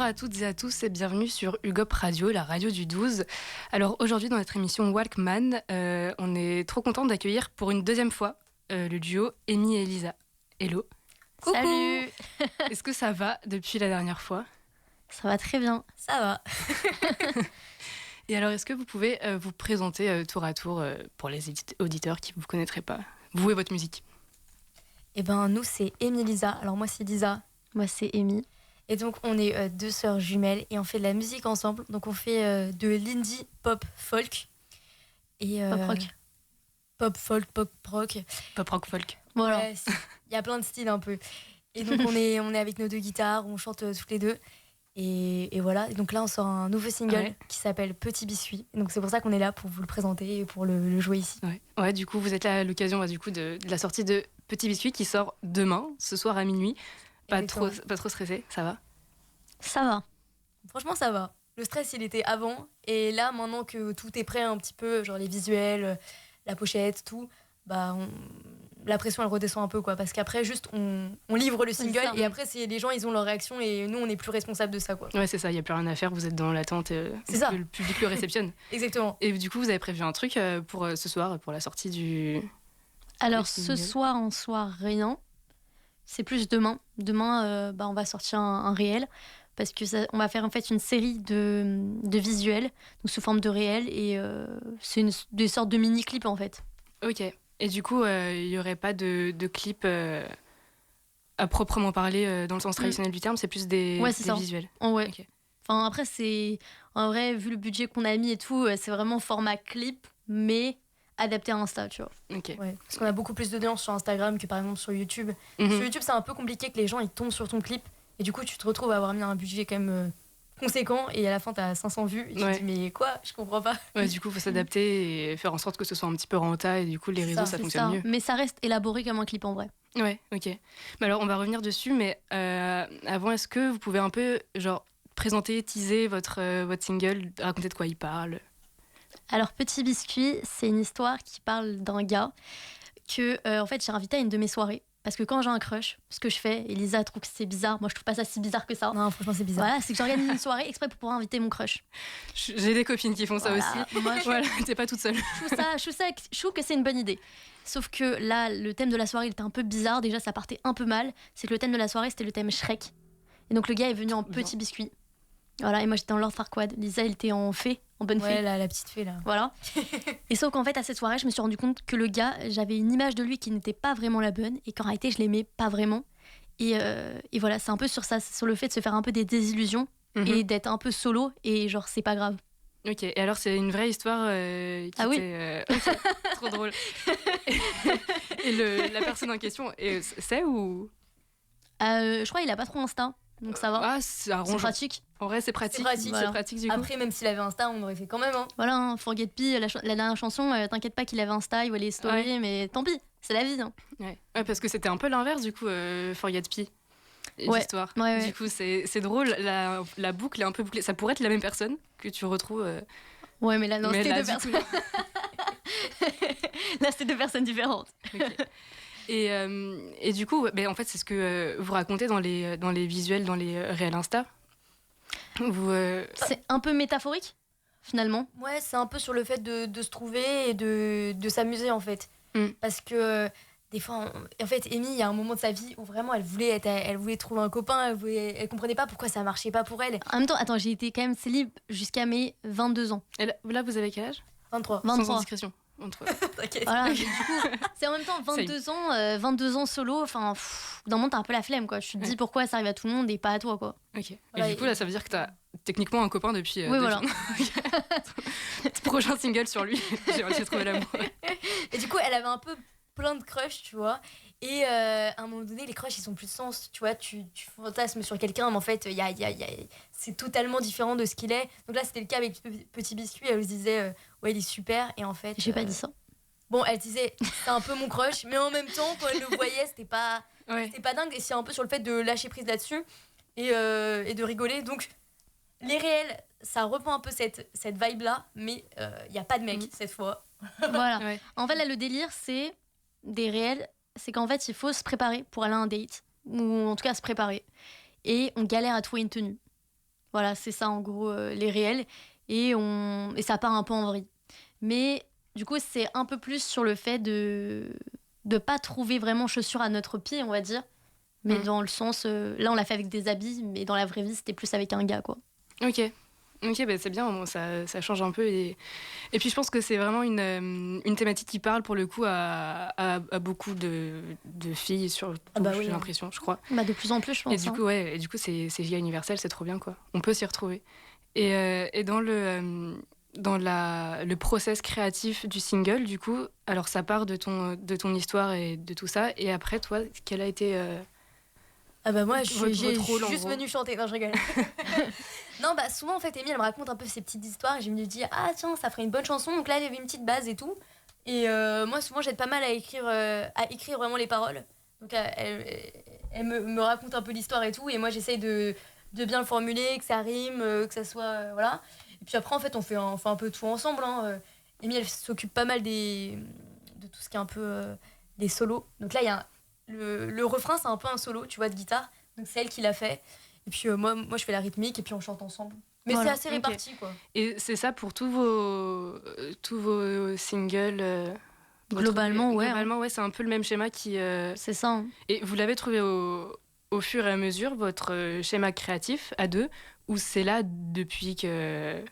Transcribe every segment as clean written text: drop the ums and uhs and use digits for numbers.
à toutes et à tous et bienvenue sur UGOP Radio, la radio du 12. Alors aujourd'hui dans notre émission Walkman, on est trop content d'accueillir pour une deuxième fois le duo Amy et Elisa. Hello. Coucou. Salut. Est-ce que ça va depuis la dernière fois ? Ça va très bien. Ça va. Et alors est-ce que vous pouvez vous présenter tour à tour pour les auditeurs qui ne vous connaîtraient pas, vous et votre musique ? Eh ben nous c'est Amy et Lisa. Alors moi c'est Lisa. Moi c'est Amy. Et donc on est deux sœurs jumelles et on fait de la musique ensemble. Donc on fait de l'indie pop folk et Pop rock. Pop folk, pop rock. Pop rock folk. Voilà. Ouais, il y a plein de styles un peu. Et donc on est avec nos deux guitares, on chante toutes les deux. Et voilà. Et donc là on sort un nouveau single qui s'appelle Petit Biscuit. Et donc c'est pour ça qu'on est là pour vous le présenter et pour le jouer ici. Ouais, du coup vous êtes là à l'occasion de la sortie de Petit Biscuit qui sort demain, ce soir à minuit. Pas trop stressé, ça va ? Ça va. Franchement, ça va. Le stress, il était avant. Et là, maintenant que tout est prêt un petit peu, genre les visuels, la pochette, tout, bah, la pression, elle redescend un peu, quoi. Parce qu'après, juste, on livre le single. Et après, les gens, ils ont leur réaction. Et nous, on n'est plus responsable de ça, quoi. Ouais, c'est ça. Il n'y a plus rien à faire. Vous êtes dans l'attente. C'est ça. Le public le réceptionne. Exactement. Et du coup, vous avez prévu un truc pour ce soir, pour la sortie du... Alors, ce soir, en soir, rien. C'est plus demain. Demain, on va sortir un réel parce que on va faire en fait une série de visuels, donc sous forme de réel, et c'est des sortes de mini-clips en fait. Ok. Et du coup, il n'y aurait pas de clip à proprement parler dans le sens traditionnel du terme, c'est plus des visuels. Ouais. Okay. Enfin, après, c'est en vrai, vu le budget qu'on a mis et tout, c'est vraiment format clip, mais adapté à Insta, tu vois. Okay. Ouais, parce qu'on a beaucoup plus d'audience sur Instagram que par exemple sur YouTube. Sur YouTube, c'est un peu compliqué que les gens ils tombent sur ton clip et du coup, tu te retrouves à avoir mis un budget quand même conséquent et à la fin, t'as 500 vues et tu te dis mais quoi ? Je comprends pas. Ouais, du coup, il faut s'adapter et faire en sorte que ce soit un petit peu rentable et du coup, les réseaux, ça fonctionne mieux. Mais ça reste élaboré comme un clip en vrai. Ouais, ok. Mais alors, on va revenir dessus, mais avant, est-ce que vous pouvez un peu présenter, teaser votre single, raconter de quoi il parle ? Alors, Petit Biscuit, c'est une histoire qui parle d'un gars que en fait, j'ai invité à une de mes soirées. Parce que quand j'ai un crush, ce que je fais, Elisa trouve que c'est bizarre. Moi, je trouve pas ça si bizarre que ça. Non, franchement, c'est bizarre. Voilà, c'est que j'organise une soirée exprès pour pouvoir inviter mon crush. J'ai des copines qui font ça aussi. Moi, t'es pas toute seule. Je trouve que c'est une bonne idée. Sauf que là, le thème de la soirée, il était un peu bizarre. Déjà, ça partait un peu mal. C'est que le thème de la soirée, c'était le thème Shrek. Et donc, le gars est venu en Petit Biscuit. Voilà, et moi, j'étais en Lord Farquaad. Lisa, elle était en fée. En bonne fée. Ouais, la petite fée là. Voilà. Et sauf qu'en fait, à cette soirée, je me suis rendu compte que le gars, j'avais une image de lui qui n'était pas vraiment la bonne et qu'en réalité, je l'aimais pas vraiment. Et voilà, c'est un peu sur ça, sur le fait de se faire un peu des désillusions et d'être un peu solo et genre, c'est pas grave. Ok, et alors c'est une vraie histoire qui était... Okay, trop drôle. Et la personne en question, c'est ou... Je crois qu'il a pas trop Insta. Donc ça va. Ah, c'est pratique. En vrai, c'est pratique. Voilà. C'est pratique du coup. Après, même s'il avait Insta, on aurait fait quand même. Hein. Voilà, Forget P, la dernière chanson, t'inquiète pas qu'il avait Insta, il voit les stories, mais tant pis, c'est la vie. Hein. Ouais, parce que c'était un peu l'inverse du coup, Forget P. L'histoire. Ouais. Du coup, c'est drôle, la boucle est un peu bouclée. Ça pourrait être la même personne que tu retrouves. Ouais, mais là, non, c'était là, deux personnes. Là, c'était deux personnes différentes. Okay. Et du coup, en fait, c'est ce que vous racontez dans les visuels, dans les réels Insta. C'est un peu métaphorique, finalement. Ouais, c'est un peu sur le fait de se trouver et de s'amuser, en fait. Parce que des fois, en fait, Amy, il y a un moment de sa vie où vraiment, elle voulait trouver un copain, elle comprenait pas pourquoi ça marchait pas pour elle. En même temps, attends, j'ai été quand même célib jusqu'à mes 22 ans. Et là, vous avez quel âge ? 23. Sans indiscrétion. Voilà, du coup, c'est en même temps 22 ans solo, enfin, dans le monde t'as un peu la flemme quoi. Tu te dis pourquoi ça arrive à tout le monde et pas à toi quoi. Ok. Voilà, et du coup là ça veut dire que t'as techniquement un copain depuis. Oui voilà. Prochain single sur lui, j'ai trouvé l'amour. Et du coup elle avait un peu plein de crushs tu vois. Et à un moment donné les crushs ils sont plus de sens, tu vois. Tu fantasmes sur quelqu'un mais en fait c'est totalement différent de ce qu'il est. Donc là c'était le cas avec Petit Biscuit, elle se disait ouais il est super et en fait. J'ai pas dit ça. Bon, elle disait, c'est un peu mon crush, mais en même temps, quand elle le voyait, c'était pas dingue. Et c'est un peu sur le fait de lâcher prise là-dessus et de rigoler. Donc, les réels, ça reprend un peu cette vibe-là, mais il n'y a pas de mec cette fois. Voilà. Ouais. En fait, là, le délire, c'est des réels. C'est qu'en fait, il faut se préparer pour aller à un date, ou en tout cas se préparer. Et on galère à trouver une tenue. Voilà, c'est ça en gros les réels. Et ça part un peu en vrille. Mais du coup, c'est un peu plus sur le fait de pas trouver vraiment chaussures à notre pied, on va dire. Mais dans le sens, là on l'a fait avec des habits, mais dans la vraie vie c'était plus avec un gars, quoi. Ok. Ok, bah c'est bien, bon, ça change un peu. Et puis je pense que c'est vraiment une thématique qui parle pour le coup à beaucoup de filles, surtout, j'ai l'impression, je crois. Bah, de plus en plus, je pense. Et du coup, c'est giga universel, c'est trop bien, quoi. On peut s'y retrouver. Et dans le process créatif du single, du coup, alors ça part de ton histoire et de tout ça. Et après, toi, quel a été... Ah bah moi, j'ai rôle, juste venue chanter. Non, je rigole. Non, bah souvent, en fait, Amy, elle me raconte un peu ses petites histoires. Et je me dis, ah tiens, ça ferait une bonne chanson. Donc là, il y avait une petite base et tout. Et moi, souvent, j'aide pas mal à écrire vraiment les paroles. Donc elle me raconte un peu l'histoire et tout. Et moi, j'essaye de bien le formuler, que ça rime, que ça soit... voilà. Et puis après, en fait, on fait un peu tout ensemble. Hein. Amy, elle s'occupe pas mal de tout ce qui est un peu des solos. Donc là, il y a le refrain, c'est un peu un solo, tu vois, de guitare. Donc c'est elle qui l'a fait. Et puis moi, je fais la rythmique et puis on chante ensemble. Mais voilà, c'est assez réparti, quoi. Et c'est ça pour tous vos singles Globalement, ouais. Globalement, ouais, c'est un peu le même schéma qui... C'est ça. Hein. Et vous l'avez trouvé au fur et à mesure, votre schéma créatif à deux, ou c'est là depuis que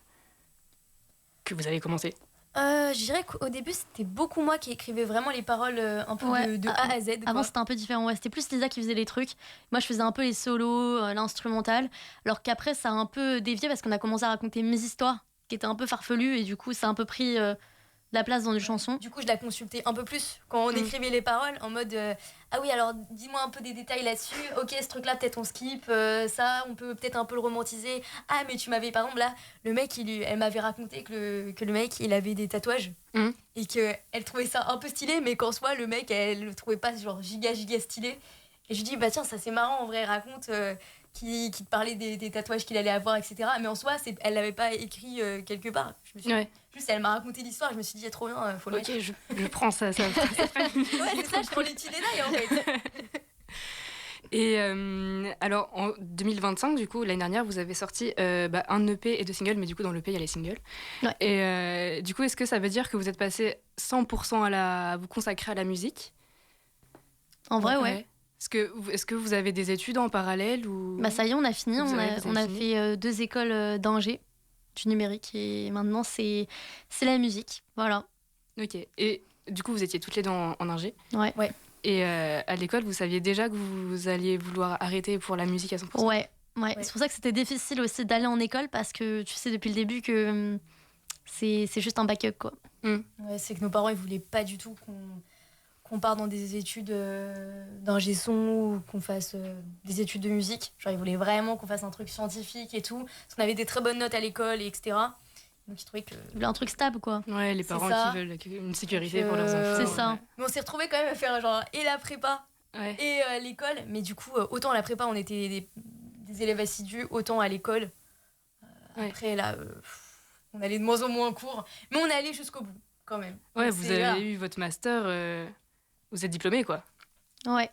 vous avez commencé? Je dirais qu'au début, c'était beaucoup moi qui écrivais vraiment les paroles un peu de A à Z. Quoi. Avant, c'était un peu différent. Ouais, c'était plus Lisa qui faisait les trucs. Moi, je faisais un peu les solos, l'instrumental. Alors qu'après, ça a un peu dévié parce qu'on a commencé à raconter mes histoires qui étaient un peu farfelues et du coup, ça a un peu pris la place dans une chanson. Du coup, je la consultais un peu plus quand on écrivait les paroles en mode ah oui, alors dis-moi un peu des détails là-dessus. Ok, ce truc-là, peut-être on skip. Ça, on peut peut-être un peu le romantiser. Ah, mais tu m'avais, par exemple, là, le mec, elle m'avait raconté que le mec, il avait des tatouages et qu'elle trouvait ça un peu stylé, mais qu'en soi, le mec, elle le trouvait pas genre giga stylé. Et je lui dis, bah tiens, ça c'est marrant en vrai, raconte. Qui te parlait des tatouages qu'il allait avoir, etc. Mais en soi, elle l'avait pas écrit quelque part. Juste, elle m'a raconté l'histoire, je me suis dit, trop bien, faut le mettre. Ok, je prends ça. Ouais, c'est ça, je prends les petits détails en fait. Et alors, en 2025, du coup, l'année dernière, vous avez sorti un EP et deux singles, mais du coup, dans l'EP, il y a les singles. Ouais. Et du coup, est-ce que ça veut dire que vous êtes passé 100% à vous consacrer à la musique? En vrai, ouais. Est-ce que vous avez des études en parallèle ou... Bah ça y est, on a fini. On a fait 2 écoles d'ingé, du numérique, et maintenant c'est la musique. Voilà. Ok. Et du coup, vous étiez toutes les deux en ingé. Ouais. Et à l'école, vous saviez déjà que vous alliez vouloir arrêter pour la musique à 100%? Ouais. C'est pour ça que c'était difficile aussi d'aller en école parce que tu sais depuis le début que c'est juste un backup, quoi. Ouais, c'est que nos parents ils voulaient pas du tout qu'on parte dans des études d'ingé son ou qu'on fasse des études de musique. Genre, ils voulaient vraiment qu'on fasse un truc scientifique et tout. Parce qu'on avait des très bonnes notes à l'école, etc. Donc, ils trouvaient que... Ils voulaient un truc stable, quoi. Ouais, les parents qui veulent une sécurité pour leurs enfants. C'est ça. Mais on s'est retrouvés quand même à faire genre et la prépa et l'école. Mais du coup, autant à la prépa, on était des élèves assidus, autant à l'école. Après, là, on allait de moins en moins en cours. Mais on est allé jusqu'au bout, quand même. Ouais, vous avez eu votre master... Vous êtes diplômée, quoi. Ouais.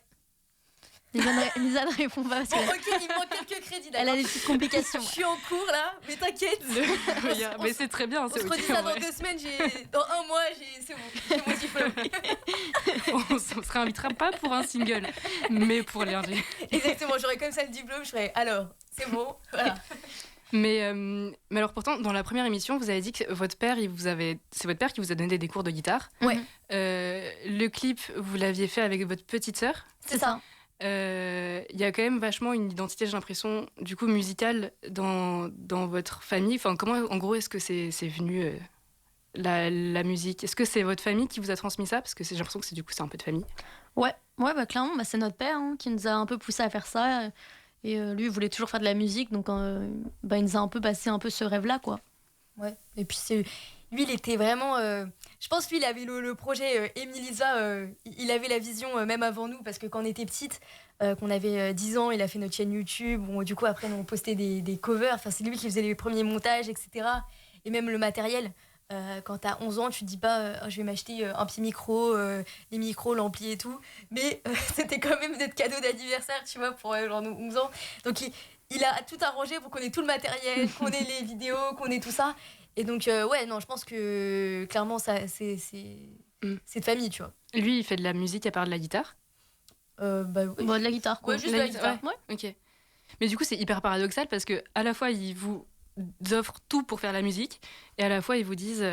Lisa ne répond pas. Bon, ok, il me manque quelques crédits, d'accord. Elle a des petites complications. Je suis en cours, là, mais t'inquiète. Mais c'est très bien. On se redit ça dans 2 semaines, dans 1 mois, c'est bon, j'ai mon diplôme. On se réinvitera pas pour un single, mais pour l'ingé. Exactement, j'aurais comme ça le diplôme, je serais alors, c'est bon, voilà. Mais alors pourtant, dans la première émission, vous avez dit que c'est votre père qui vous a donné des cours de guitare. Ouais. Le clip, vous l'aviez fait avec votre petite sœur. C'est ça. Il y a quand même vachement une identité, j'ai l'impression, du coup musicale dans votre famille. Enfin, comment, en gros, est-ce que c'est venu la musique? Est-ce que c'est votre famille qui vous a transmis ça? Parce que j'ai l'impression que c'est un peu de famille. Ouais, bah clairement, c'est notre père qui nous a un peu poussé à faire ça. Et lui, il voulait toujours faire de la musique, donc il nous a un peu passé un peu ce rêve-là, quoi. Ouais, et puis lui, il était vraiment... je pense lui, il avait le projet Amy-Lisa, il avait la vision même avant nous, parce que quand on était petite, qu'on avait 10 ans, il a fait notre chaîne YouTube. Bon, du coup, après, on postait des covers. Enfin, c'est lui qui faisait les premiers montages, etc. Et même le matériel. Quand t'as 11 ans, tu te dis pas je vais m'acheter un petit micro, les micros, l'ampli et tout. Mais c'était quand même notre cadeau d'anniversaire, tu vois, pour genre nos 11 ans. Donc il a tout arrangé pour qu'on ait tout le matériel, qu'on ait les vidéos, qu'on ait tout ça. Et donc, ouais, non, je pense que clairement, ça, c'est de famille, tu vois. Lui, il fait de la musique à part de la guitare? Bah, oui. Bon, de la guitare, quoi. Ouais, juste de la guitare. Ouais. Ok. Mais du coup, c'est hyper paradoxal parce que à la fois, ils vous offrent tout pour faire la musique et à la fois, ils vous disent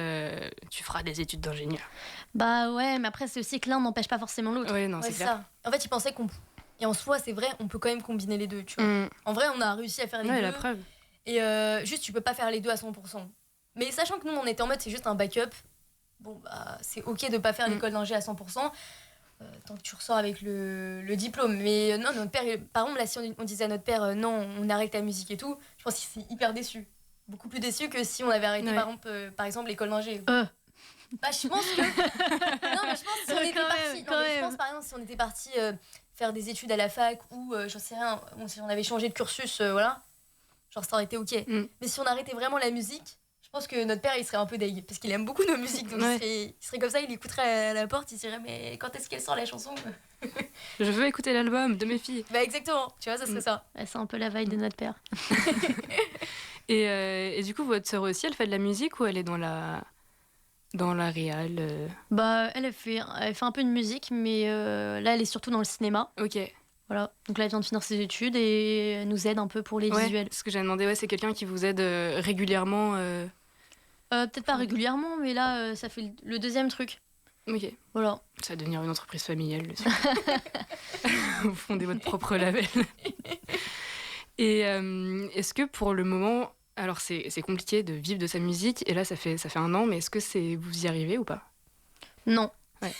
tu feras des études d'ingénieur. Bah ouais, mais après, c'est aussi que l'un n'empêche pas forcément l'autre. Ouais, non, Ouais, c'est c'est clair. ça. En fait, ils pensaient qu'on. Et en soi, c'est vrai, on peut quand même combiner les deux, tu vois. En vrai, on a réussi à faire les Ouais, deux. la preuve. Et juste, tu peux pas faire les deux à 100%. Mais sachant que nous, on était en mode, c'est juste un backup. Bon, bah, c'est ok de pas faire l'école d'ingé à 100%. Tant que tu ressors avec le diplôme. Mais non, notre père, par exemple, là, si on disait à notre père, non, on arrête la musique et tout, je pense qu'il serait hyper déçu. Beaucoup plus déçu que si on avait arrêté, par exemple, l'école d'ingé. Bah, je pense que. Non, mais je pense si on était parti. Non, mais je pense, par exemple, si on était parti faire des études à la fac ou, j'en sais rien, si on avait changé de cursus, voilà, genre ça aurait été ok. Mais si on arrêtait vraiment la musique, je pense que notre père, il serait un peu deg, parce qu'il aime beaucoup nos musiques. Donc il serait comme ça, il écouterait à la porte, il se dirait, mais quand est-ce qu'elle sort la chanson? Je veux écouter l'album de mes filles. Bah, exactement, tu vois, ça serait ça. Ouais, c'est un peu la vibe de notre père. Et du coup, votre sœur aussi, elle fait de la musique ou elle est dans la réal Bah, elle fait un peu de musique, mais là, elle est surtout dans le cinéma. Ok. Voilà. Donc là, elle vient de finir ses études et elle nous aide un peu pour les visuels. Ce que j'ai demandé, c'est quelqu'un qui vous aide régulièrement. Peut-être pas régulièrement, mais là, ça fait le deuxième truc. Ok. Voilà. Ça va devenir une entreprise familiale. Vous fondez votre propre label. Et est-ce que pour le moment, alors c'est compliqué de vivre de sa musique, et là ça fait 1 an, mais est-ce que vous y arrivez ou pas? Non. Ouais.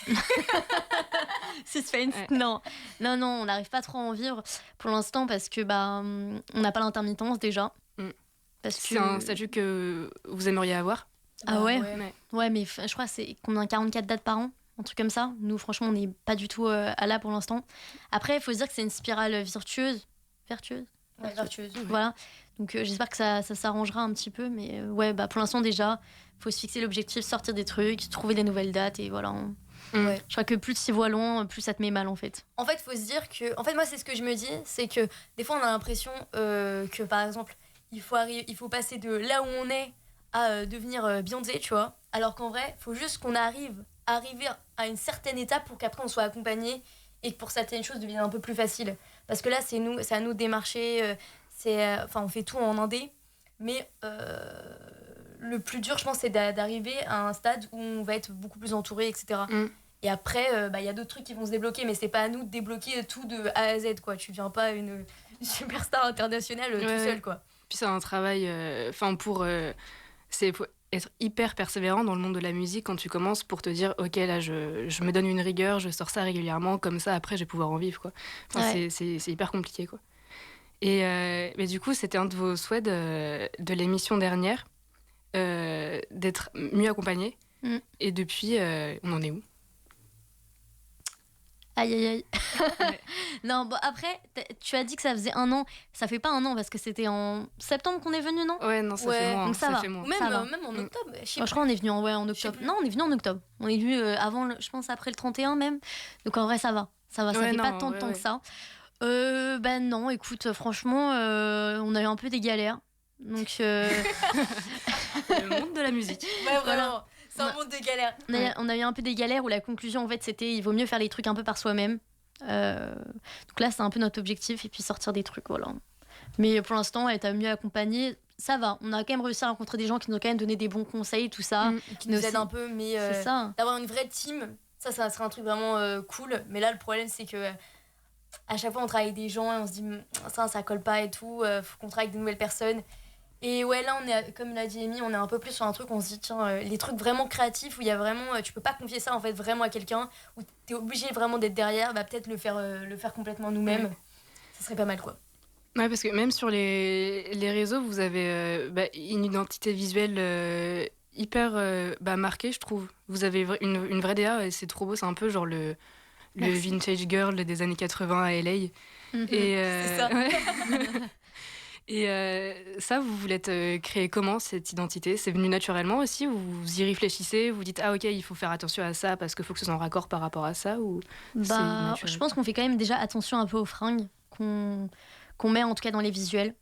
Suspense. Ouais. Non, on n'arrive pas trop à en vivre pour l'instant parce que on n'a pas l'intermittence déjà. C'est un statut que vous aimeriez avoir? Ah ouais. Ouais, mais je crois que c'est combien, 44 dates par an, un truc comme ça. Nous, franchement, on n'est pas du tout à là pour l'instant. Après, il faut se dire que c'est une spirale vertueuse. Ouais, vertueuse. Voilà. Donc j'espère que ça s'arrangera un petit peu, mais pour l'instant déjà, faut se fixer l'objectif, sortir des trucs, trouver des nouvelles dates et voilà. Ouais. Je crois que plus tu y vois loin, plus ça te met mal en fait. En fait, faut se dire que, moi c'est ce que je me dis, c'est que des fois on a l'impression que par exemple il faut passer de là où on est à devenir Beyoncé, tu vois. Alors qu'en vrai, faut juste qu'on arriver à une certaine étape pour qu'après on soit accompagné et que pour certaines choses deviennent un peu plus faciles. Parce que là c'est à nous de démarcher, on fait tout en indé, mais le plus dur, je pense, c'est d'arriver à un stade où on va être beaucoup plus entouré, etc. Et après, y a d'autres trucs qui vont se débloquer, mais c'est pas à nous de débloquer tout de A à Z, quoi. Tu deviens pas une superstar internationale tout seul, quoi. Puis c'est un travail, faut être hyper persévérant dans le monde de la musique quand tu commences pour te dire, ok, là, je me donne une rigueur, je sors ça régulièrement, comme ça, après, je vais pouvoir en vivre, quoi. C'est hyper compliqué, quoi. Et mais du coup, c'était un de vos souhaits de l'émission dernière, d'être mieux accompagné. Et depuis, on en est où? Aïe. Ouais. Non, bon, après, tu as dit que ça faisait 1 an. Ça fait pas 1 an parce que c'était en septembre qu'on est venu, non? Ouais, non, ça fait moins. Donc ça va. Fait moins. Même en octobre. Je crois qu'on est venu en octobre. Non, on est venu en octobre. On est venu avant, je pense, après le 31 même. Donc en vrai, ça va. Ça fait pas tant de temps que ça. Non, écoute, franchement, on a eu un peu des galères. Donc. Le monde de la musique. Ouais, vraiment. Voilà. C'est un monde de galères. On a eu un peu des galères où la conclusion, en fait, c'était il vaut mieux faire les trucs un peu par soi-même. Donc là, c'est un peu notre objectif et puis sortir des trucs, voilà. Mais pour l'instant, elle t'a mieux accompagnée. Ça va. On a quand même réussi à rencontrer des gens qui nous ont quand même donné des bons conseils, tout ça. Qui nous aident un peu, mais c'est ça. D'avoir une vraie team, ça serait un truc vraiment cool. Mais là, le problème, c'est que à chaque fois, on travaille avec des gens et on se dit ça colle pas et tout. Faut qu'on travaille avec de nouvelles personnes. Et ouais, là, comme l'a dit Amy, on est un peu plus sur un truc où on se dit, tiens, les trucs vraiment créatifs où il y a vraiment, tu peux pas confier ça en fait vraiment à quelqu'un, où t'es obligé vraiment d'être derrière, peut-être le faire complètement nous-mêmes. Ça serait pas mal, quoi. Ouais, parce que même sur les réseaux, vous avez une identité visuelle hyper marquée, je trouve. Vous avez une vraie DA et c'est trop beau, c'est un peu genre le vintage girl des années 80 à LA. Et, c'est ça. Ouais. Et ça, vous l'êtes créé comment, cette identité? C'est venu naturellement aussi, ou vous y réfléchissez, vous dites, ah ok, il faut faire attention à ça parce qu'il faut que ce soit en raccord par rapport à ça, ou je pense qu'on fait quand même déjà attention un peu aux fringues qu'on met en tout cas dans les visuels.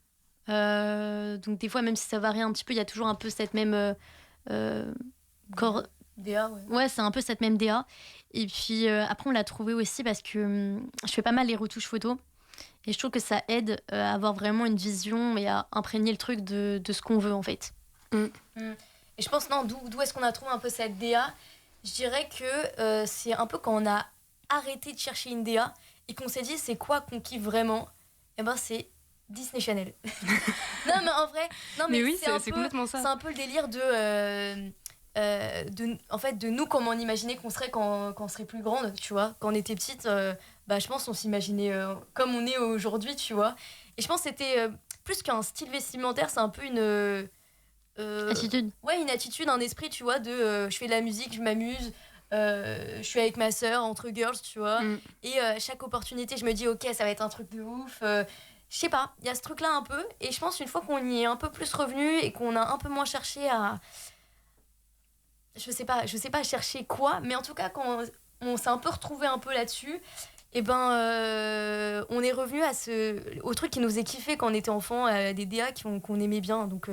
Donc des fois, même si ça varie un petit peu, il y a toujours un peu cette même DA, ouais. Ouais, c'est un peu cette même DA. Et puis après, on l'a trouvé aussi parce que je fais pas mal les retouches photos. Et je trouve que ça aide à avoir vraiment une vision et à imprégner le truc de ce qu'on veut, en fait. Et je pense, non, d'où est-ce qu'on a trouvé un peu cette DA? Je dirais que c'est un peu quand on a arrêté de chercher une DA et qu'on s'est dit c'est quoi qu'on kiffe vraiment. Et ben c'est Disney Channel. Non, mais en vrai, non, mais oui, c'est complètement ça. C'est un peu le délire en fait, de nous, comment on imaginait qu'on serait quand on serait plus grande, tu vois. Quand on était petite, je pense qu'on s'imaginait comme on est aujourd'hui, tu vois. Et je pense que c'était plus qu'un style vestimentaire, c'est un peu une... attitude. Ouais, une attitude, un esprit, tu vois, de je fais de la musique, je m'amuse, je suis avec ma sœur, entre girls, tu vois. Et chaque opportunité, je me dis, ok, ça va être un truc de ouf. Je sais pas, il y a ce truc-là un peu. Et je pense une fois qu'on y est un peu plus revenu et qu'on a un peu moins cherché à... Je sais pas chercher quoi, mais en tout cas, quand on s'est un peu retrouvé un peu là-dessus, et on est revenu au truc qui nous faisait kiffer quand on était enfant, des DA qu'on aimait bien. Donc,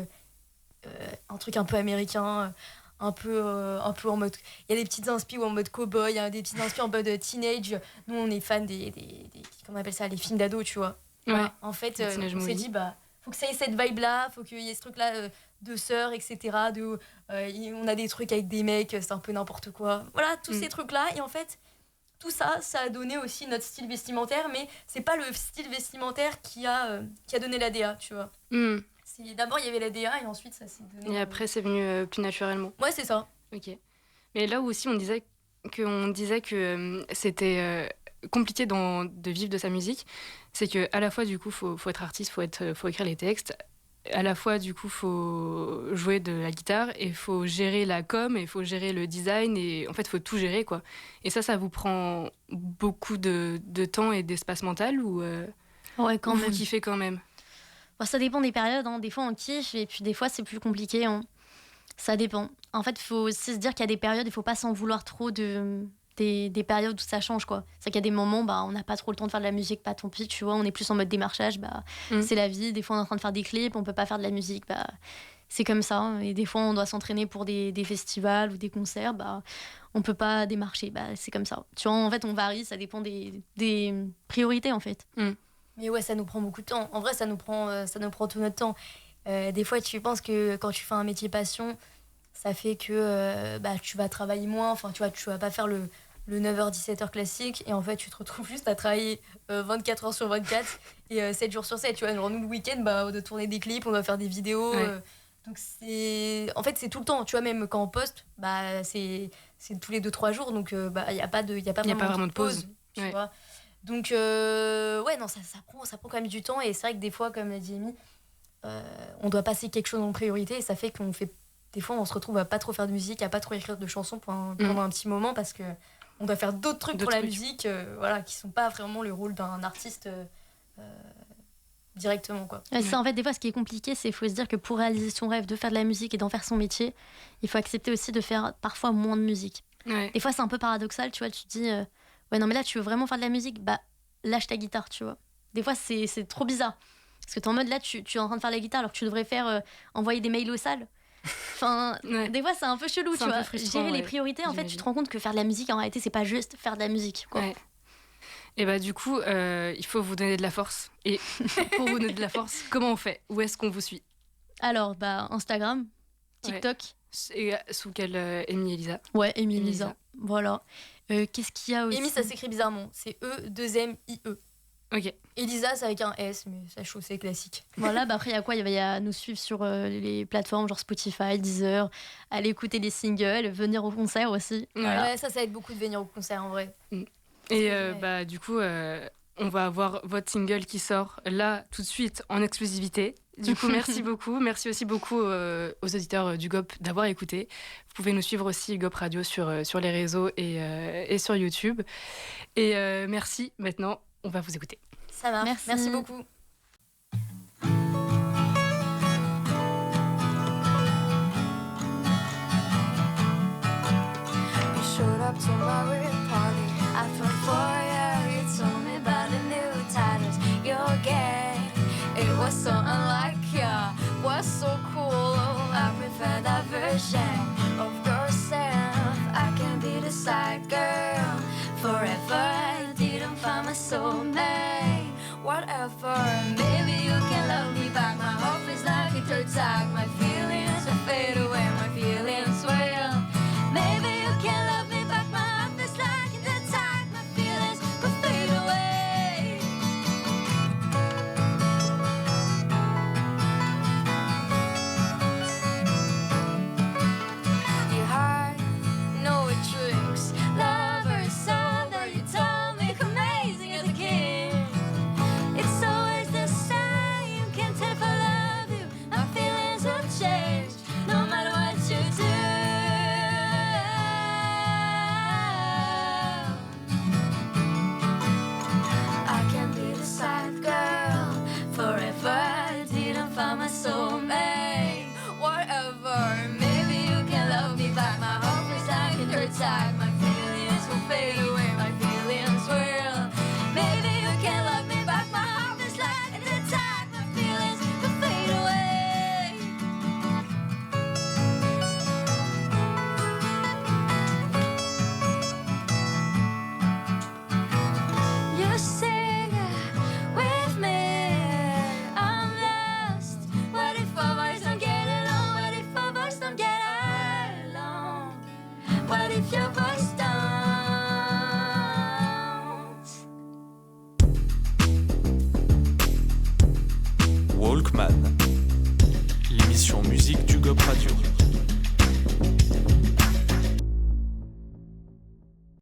un truc un peu américain, un peu en mode... Il y a des petites inspi en mode cowboy, il y a des petites inspi en mode teenage. Nous, on est fans des comment on appelle ça, les films d'ados, tu vois. Ouais. Voilà. En fait, on s'est dit, faut que ça ait cette vibe-là, faut qu'il y ait ce truc-là de sœurs, etc. On a des trucs avec des mecs, c'est un peu n'importe quoi. Voilà, tous ces trucs-là. Et en fait, tout ça, ça a donné aussi notre style vestimentaire, mais c'est pas le style vestimentaire qui a donné la DA, tu vois. D'abord, il y avait la DA et ensuite, ça s'est donné... Et après, c'est venu plus naturellement. Ouais, c'est ça. Ok. Mais là où aussi, on disait que c'était compliqué de vivre de sa musique, c'est qu'à la fois, du coup, faut être artiste, faut écrire les textes. À la fois, du coup, faut jouer de la guitare et faut gérer la com et faut gérer le design et en fait, faut tout gérer, quoi. Et ça vous prend beaucoup de temps et d'espace mental ou ouais, quand même. Vous kiffez quand même? Bon, ça dépend des périodes, hein. Des fois, on kiffe et puis des fois, c'est plus compliqué, hein. Ça dépend. En fait, il faut aussi se dire qu'il y a des périodes, il faut pas s'en vouloir trop des périodes où ça change, quoi. C'est qu'il y a des moments, on n'a pas trop le temps de faire de la musique, pas tant pis, tu vois, on est plus en mode démarchage, c'est la vie. Des fois, on est en train de faire des clips, on peut pas faire de la musique, c'est comme ça. Et des fois, on doit s'entraîner pour des festivals ou des concerts, on peut pas démarcher, c'est comme ça. Tu vois, en fait, on varie, ça dépend des priorités, en fait. Mais ouais, ça nous prend beaucoup de temps. En vrai, ça nous prend tout notre temps. Des fois, tu penses que quand tu fais un métier passion, ça fait que tu vas travailler moins. Enfin, tu vois, tu vas pas faire le 9h-17h classique. Et en fait, tu te retrouves juste à travailler 24 heures sur 24 et 7 jours sur 7. Tu vois, genre, nous, le week-end, on doit tourner des clips, on doit faire des vidéos. Ouais. Donc, en fait, c'est tout le temps. Tu vois, même quand on poste, c'est tous les 2-3 jours. Donc, il n'y a pas vraiment de pause. Tu vois. Donc, ouais, non, ça prend quand même du temps. Et c'est vrai que des fois, comme l'a dit Amy, on doit passer quelque chose en priorité. Et ça fait qu'on fait... Des fois, on se retrouve à pas trop faire de musique, à pas trop écrire de chansons pendant un petit moment parce que on doit faire d'autres trucs pour la musique qui sont pas vraiment le rôle d'un artiste directement, quoi. Ça, en fait, des fois, ce qui est compliqué, c'est qu'il faut se dire que pour réaliser son rêve de faire de la musique et d'en faire son métier, il faut accepter aussi de faire parfois moins de musique. Ouais. Des fois, c'est un peu paradoxal, tu vois, tu te dis... ouais, non, mais là, tu veux vraiment faire de la musique, lâche ta guitare, tu vois. Des fois, c'est trop bizarre. Parce que t'es en mode, là, tu es en train de faire la guitare alors que tu devrais faire envoyer des mails aux salles. Enfin, des fois, c'est un peu chelou, tu vois. Gérer les priorités, en fait, tu te rends compte que faire de la musique, en réalité, c'est pas juste faire de la musique, quoi. Ouais. Et du coup, il faut vous donner de la force. Et pour vous donner de la force, comment on fait? Où est-ce qu'on vous suit? Alors, Instagram, TikTok. Et sous quelle Amy Elisa? Ouais, Amy Elisa. Voilà. Qu'est-ce qu'il y a aussi? Amy, ça s'écrit bizarrement. C'est E2MIE. Ok. Elisa, c'est avec un S, mais ça c'est classique. Voilà, après, il y a quoi? Il y a nous suivre sur les plateformes genre Spotify, Deezer, aller écouter les singles, venir au concert aussi. Voilà. Ouais, ça aide beaucoup de venir au concert en vrai. Et du coup, on va avoir votre single qui sort là tout de suite en exclusivité. Du coup, merci beaucoup. Merci aussi beaucoup aux auditeurs du GOP d'avoir écouté. Vous pouvez nous suivre aussi GOP Radio sur les réseaux et sur YouTube. Et merci. Maintenant, on va vous écouter. Ça marche. Merci beaucoup. You showed up to my weird party. I fell for you. You told me about the new titles. Your gang. It was so unlike you, was so cool. I prefer that version of yourself. I can be the side girl forever. I didn't find my soulmate. Whatever, maybe you can love me back. My heart feels like a dirt tag. My feelings will fade away. My feelings will. Maybe you can love me back. My heart feels like a dirt tag. My feelings will fade away. Your heart, no it tricks. Lovers, so that you told me amazing as a kid. It's always the same. Can't tell if I love you. My feelings will change no matter what you do. I can be the side girl forever. I didn't find my soulmate. Whatever, maybe you can love me back. My heart feels like a dirt tag. My feelings will fade away. My feelings will. Maybe you can love me back. My heart feels like a dirt tag. My feelings will fade away. You sing with me. I'm lost. What if our voices don't get along? What if our voices don't get along? What if your voice